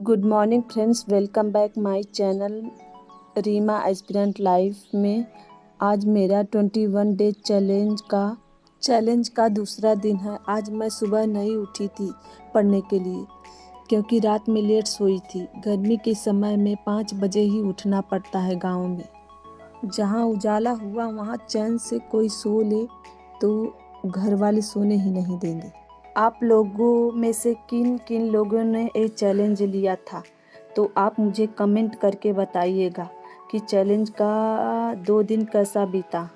Good morning friends, welcome back my channel Reema aspirant life में। आज मेरा 21 डे चैलेंज का दूसरा दिन है। आज मैं सुबह नहीं उठी थी पढ़ने के लिए क्योंकि रात में लेट सोई थी। गर्मी के समय में 5 बजे ही उठना पड़ता है गाँव में। जहाँ उजाला हुआ वहाँ चैन से कोई सो ले तो घर वाले सोने ही नहीं देंगे। आप लोगों में से किन किन लोगों ने ये चैलेंज लिया था, तो आप मुझे कमेंट करके बताइएगा कि चैलेंज का 2 दिन कैसा बीता।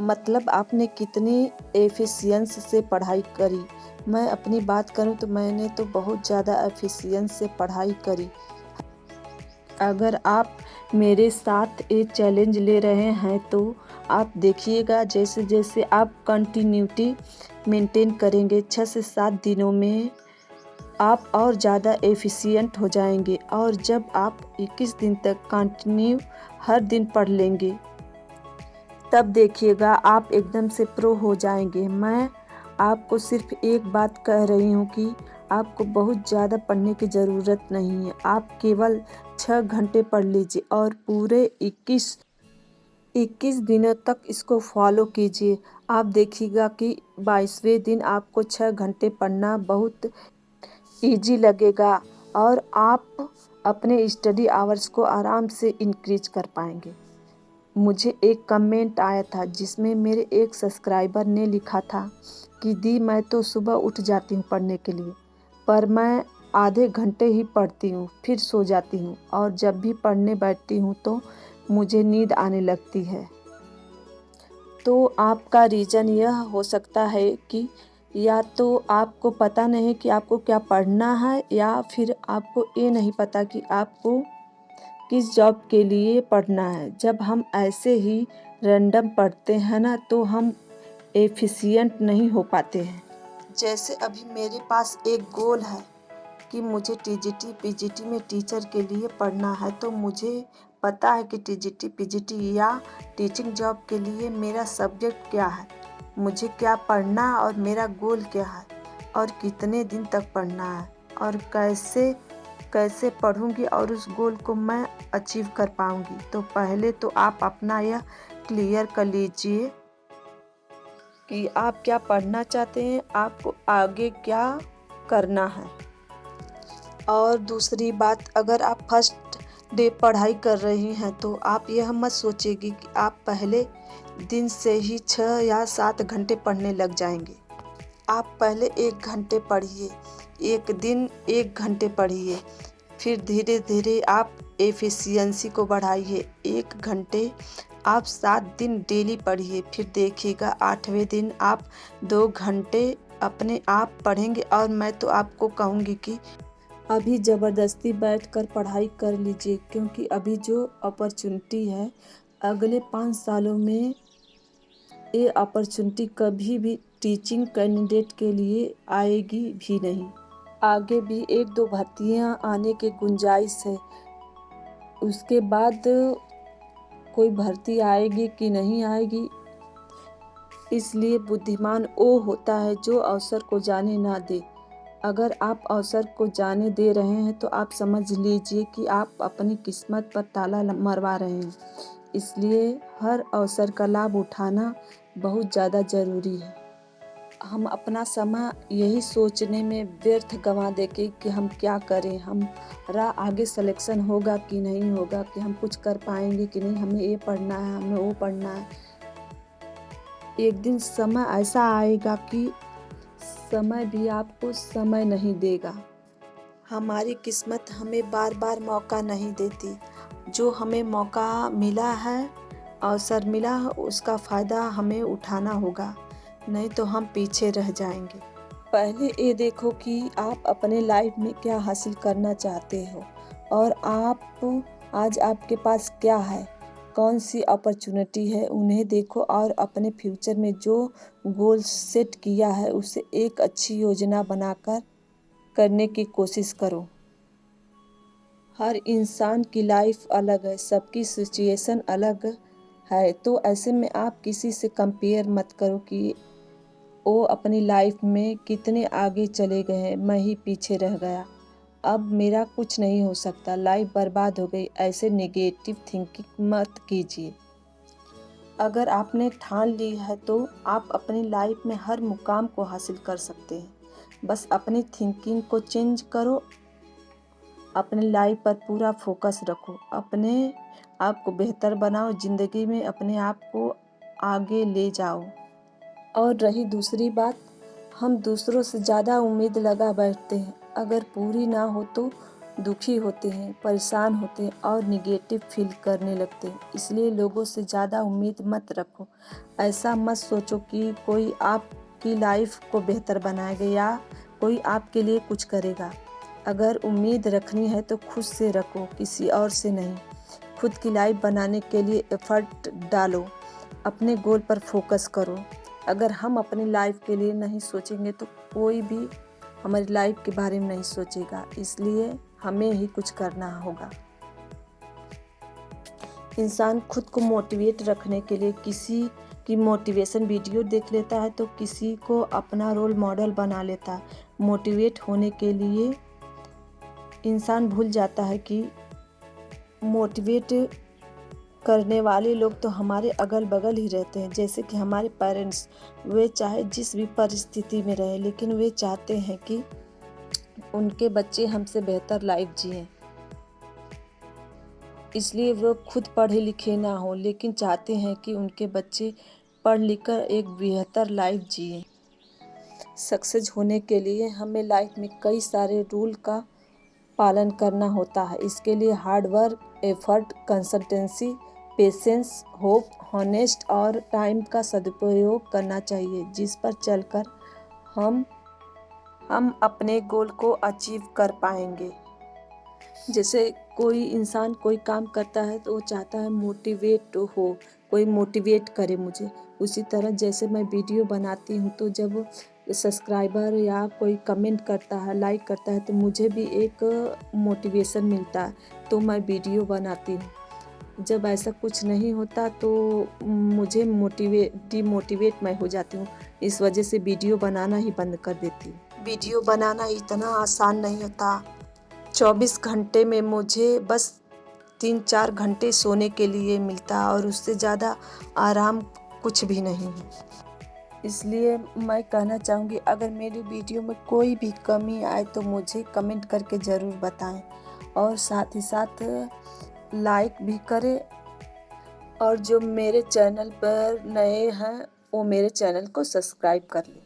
मतलब आपने कितनी एफिशिएंस से पढ़ाई करी। मैं अपनी बात करूं तो मैंने तो बहुत ज़्यादा एफिशिएंस से पढ़ाई करी। अगर आप मेरे साथ ये चैलेंज ले रहे हैं तो आप देखिएगा, जैसे जैसे आप कंटिन्यूटी मेंटेन करेंगे 6 से 7 दिनों में आप और ज़्यादा एफिशिएंट हो जाएंगे। और जब आप 21 दिन तक कंटिन्यू हर दिन पढ़ लेंगे तब देखिएगा आप एकदम से प्रो हो जाएंगे। मैं आपको सिर्फ एक बात कह रही हूँ कि आपको बहुत ज़्यादा पढ़ने की ज़रूरत नहीं है। आप केवल 6 घंटे पढ़ लीजिए और पूरे 21 दिनों तक इसको फॉलो कीजिए। आप देखिएगा कि 22वें दिन आपको 6 घंटे पढ़ना बहुत इजी लगेगा और आप अपने स्टडी आवर्स को आराम से इंक्रीज कर पाएंगे। मुझे एक कमेंट आया था जिसमें मेरे एक सब्सक्राइबर ने लिखा था कि दी, मैं तो सुबह उठ जाती हूँ पढ़ने के लिए, पर मैं आधे घंटे ही पढ़ती हूँ फिर सो जाती हूँ और जब भी पढ़ने बैठती हूँ तो मुझे नींद आने लगती है। तो आपका रीज़न यह हो सकता है कि या तो आपको पता नहीं कि आपको क्या पढ़ना है, या फिर आपको ये नहीं पता कि आपको किस जॉब के लिए पढ़ना है। जब हम ऐसे ही रैंडम पढ़ते हैं ना तो हम एफिशिएंट नहीं हो पाते हैं। जैसे अभी मेरे पास एक गोल है कि मुझे टीजीटी पीजीटी में टीचर के लिए पढ़ना है, तो मुझे पता है कि टीजीटी पीजीटी या टीचिंग जॉब के लिए मेरा सब्जेक्ट क्या है, मुझे क्या पढ़ना है और मेरा गोल क्या है और कितने दिन तक पढ़ना है और कैसे कैसे पढ़ूंगी और उस गोल को मैं अचीव कर पाऊंगी। तो पहले तो आप अपना यह क्लियर कर लीजिए कि आप क्या पढ़ना चाहते हैं, आपको आगे क्या करना है। और दूसरी बात, अगर आप फर्स्ट डे पढ़ाई कर रही हैं तो आप यह मत सोचिएगी कि आप पहले दिन से ही 6 या 7 घंटे पढ़ने लग जाएंगे। आप पहले 1 घंटे पढ़िए, एक दिन 1 घंटे पढ़िए, फिर धीरे धीरे आप एफिशिएंसी को बढ़ाइए। 1 घंटे आप 7 दिन डेली पढ़िए, फिर देखिएगा 8वें दिन आप 2 घंटे अपने आप पढ़ेंगे। और मैं तो आपको कहूँगी कि अभी ज़बरदस्ती बैठकर पढ़ाई कर लीजिए, क्योंकि अभी जो अपॉर्चुनिटी है अगले 5 सालों में ये अपॉर्चुनिटी कभी भी टीचिंग कैंडिडेट के लिए आएगी भी नहीं। आगे भी 1-2 भर्तियां आने की गुंजाइश है, उसके बाद कोई भर्ती आएगी कि नहीं आएगी। इसलिए बुद्धिमान वो होता है जो अवसर को जाने ना दे। अगर आप अवसर को जाने दे रहे हैं तो आप समझ लीजिए कि आप अपनी किस्मत पर ताला मरवा रहे हैं। इसलिए हर अवसर का लाभ उठाना बहुत ज़्यादा ज़रूरी है। हम अपना समय यही सोचने में व्यर्थ गंवा देके कि हम क्या करें, हमारा आगे सिलेक्शन होगा कि नहीं होगा, कि हम कुछ कर पाएंगे कि नहीं, हमें ये पढ़ना है, हमें वो पढ़ना है। एक दिन समय ऐसा आएगा कि समय भी आपको समय नहीं देगा। हमारी किस्मत हमें बार बार मौका नहीं देती। जो हमें मौका मिला है, अवसर मिला है, उसका फ़ायदा हमें उठाना होगा, नहीं तो हम पीछे रह जाएंगे। पहले ये देखो कि आप अपने लाइफ में क्या हासिल करना चाहते हो और आज आपके पास क्या है, कौन सी अपॉर्चुनिटी है, उन्हें देखो और अपने फ्यूचर में जो गोल सेट किया है उसे एक अच्छी योजना बनाकर करने की कोशिश करो। हर इंसान की लाइफ अलग है, सबकी सिचुएशन अलग है, तो ऐसे में आप किसी से कंपेयर मत करो कि वो अपनी लाइफ में कितने आगे चले गए हैं, मैं ही पीछे रह गया। अब मेरा कुछ नहीं हो सकता, लाइफ बर्बाद हो गई, ऐसे नेगेटिव थिंकिंग मत कीजिए। अगर आपने ठान ली है तो आप अपनी लाइफ में हर मुकाम को हासिल कर सकते हैं। बस अपनी थिंकिंग को चेंज करो, अपनी लाइफ पर पूरा फोकस रखो, अपने आप को बेहतर बनाओ, ज़िंदगी में अपने आप को आगे ले जाओ। और रही दूसरी बात, हम दूसरों से ज़्यादा उम्मीद लगा बैठते हैं, अगर पूरी ना हो तो दुखी होते हैं, परेशान होते हैं और निगेटिव फील करने लगते हैं। इसलिए लोगों से ज़्यादा उम्मीद मत रखो। ऐसा मत सोचो कि कोई आपकी लाइफ को बेहतर बनाएगा या कोई आपके लिए कुछ करेगा। अगर उम्मीद रखनी है तो खुद से रखो, किसी और से नहीं। खुद की लाइफ बनाने के लिए एफर्ट डालो, अपने गोल पर फोकस करो। अगर हम अपनी लाइफ के लिए नहीं सोचेंगे तो कोई भी हमारी लाइफ के बारे में नहीं सोचेगा, इसलिए हमें ही कुछ करना होगा। इंसान खुद को मोटिवेट रखने के लिए किसी की मोटिवेशन वीडियो देख लेता है तो किसी को अपना रोल मॉडल बना लेता है। मोटिवेट होने के लिए इंसान भूल जाता है कि मोटिवेट करने वाले लोग तो हमारे अगल बगल ही रहते हैं, जैसे कि हमारे पेरेंट्स। वे चाहे जिस भी परिस्थिति में रहे, लेकिन वे चाहते हैं कि उनके बच्चे हमसे बेहतर लाइफ जिएं। इसलिए वो खुद पढ़े लिखे ना हो, लेकिन चाहते हैं कि उनके बच्चे पढ़ लिख कर एक बेहतर लाइफ जिएं। सक्सेस होने के लिए हमें लाइफ में कई सारे रूल का पालन करना होता है। इसके लिए hard work, effort, consistency, patience, hope, honest और टाइम का सदुपयोग करना चाहिए, जिस पर चलकर हम अपने गोल को अचीव कर पाएंगे। जैसे कोई इंसान कोई काम करता है तो वो चाहता है मोटिवेट हो, कोई मोटिवेट करे मुझे। उसी तरह जैसे मैं वीडियो बनाती हूँ तो जब सब्सक्राइबर या कोई कमेंट करता है, लाइक करता है तो मुझे भी एक मोटिवेशन मिलता है, तो मैं वीडियो बनाती हूँ। जब ऐसा कुछ नहीं होता तो मुझे डिमोटिवेट मैं हो जाती हूँ। इस वजह से वीडियो बनाना ही बंद कर देती हूँ। वीडियो बनाना इतना आसान नहीं होता। 24 घंटे में मुझे बस 3-4 घंटे सोने के लिए मिलता और उससे ज़्यादा आराम कुछ भी नहीं है। इसलिए मैं कहना चाहूँगी, अगर मेरी वीडियो में कोई भी कमी आए तो मुझे कमेंट करके ज़रूर बताएं और साथ ही साथ लाइक भी करें। और जो मेरे चैनल पर नए हैं वो मेरे चैनल को सब्सक्राइब कर लें।